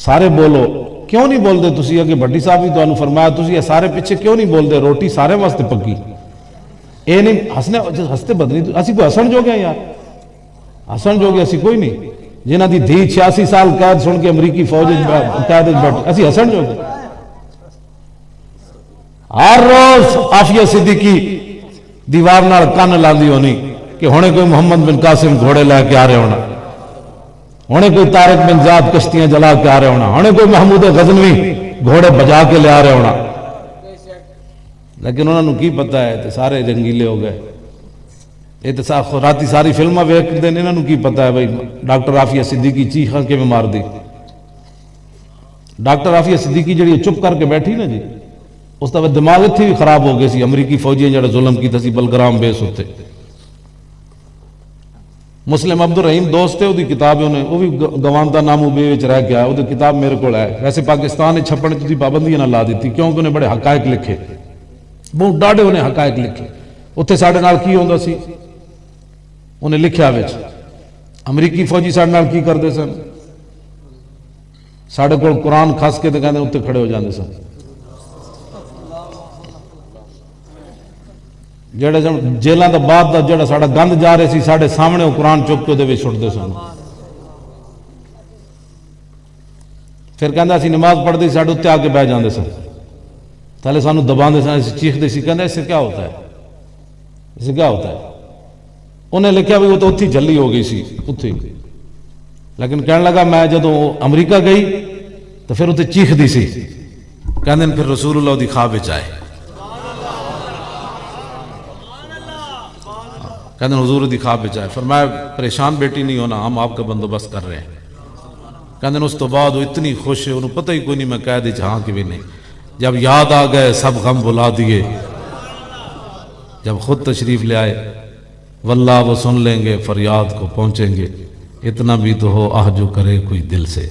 سارے بولو کیوں نہیں بولتے تسی اگے بھٹی صاحب بھی تانوں فرمایا تسی یہ سارے پیچھے کیوں نہیں بولتے روٹی سارے واسطے پکی اے نہیں ہسنے ہستے بدنی اسی کوئی ہسن جو گیا یار ہسن جو گیا اسی کوئی نہیں جنہ دی دھی 86 سال قید سن کے امریکی فوج قید بیٹھ اسی ہسن جو گیا ہر روز عافیہ صدیقی دیوار نال کن لاندی ہونی کہ ہونے کوئی محمد بن قاسم گھوڑے لے کے آ رہے ہونا ہونے کوئی طارق بن زیاد کشتیاں جلا کے آ رہے ہونا ہونے کوئی محمود غزنوی گھوڑے بجا کے لے آ رہے ہونا لیکن انہوں نے کی پتہ ہے تو سارے جنگیلے ہو گئے یہ تو راتی ساری فلمیں ویکھ دے انہوں نے کی پتہ ہے بھائی ڈاکٹر عافیہ صدیقی چیخاں کے میں مار دی ڈاکٹر عافیہ صدیقی جڑی چپ کر کے بیٹھی نا جی اس طرح دماغ اتھی بھی خراب ہو گئی سی امریکی فوجیاں جڑا ظلم کی تھی بلگرام بیس ہوتے مسلم عبد الرحیم دوست ہے وہ کتاب ہے وہ بھی گوانتا نامو بے وچ رہ گیا وہ کتاب میرے کو ہے ویسے پاکستان نے چھپن کی پابندیاں نہ لا دیتی کیونکہ انہیں بڑے حقائق لکھے بہت ڈاڑے انہیں حقائق لکھے اتنے ساڑھے نال کی ہوندہ سی انہیں لکھیا وچ امریکی فوجی ساڑھے نال کی کردے سن ساڑھے کو قرآن کھاس کے تو کہنے اتنے کھڑے ہو جاندے سن جڑے جیلوں دا بعد دا جڑا ساڑھا گند جا رہے سی ساڑھے سامنے وہ قرآن چک کے دے چھوڑ دے سن پھر کہندہ اسی نماز پڑھ دی ساڑھے اتنے آگے بہ جاندے سن تھالے سانو دبان دے سن ایسی چیخ دے سی کہندہ اس سے کیا ہوتا ہے اس سے کیا ہوتا ہے انہیں لکھیا بھی وہ تو اتھی جلی ہو گئی سی اتھی لیکن کہنے لگا میں جدوں امریکہ گئی تو پھر اتھے چیخ دی سی کہندے پھر رسول اللہ دی خواب وچ آئے کہتے ہیں حضور دی خواب بچائے فرمایا پریشان بیٹی نہیں ہونا ہم آپ کا بندوبست کر رہے ہیں کہتے ہیں اس تو بعد وہ اتنی خوش ہے انہوں پتہ ہی کوئی نہیں میں کہہ دی جہاں کی بھی نہیں جب یاد آ گئے سب غم بلا دیے جب خود تشریف لے آئے واللہ وہ سن لیں گے فریاد کو پہنچیں گے اتنا بھی تو ہو آہ جو کرے کوئی دل سے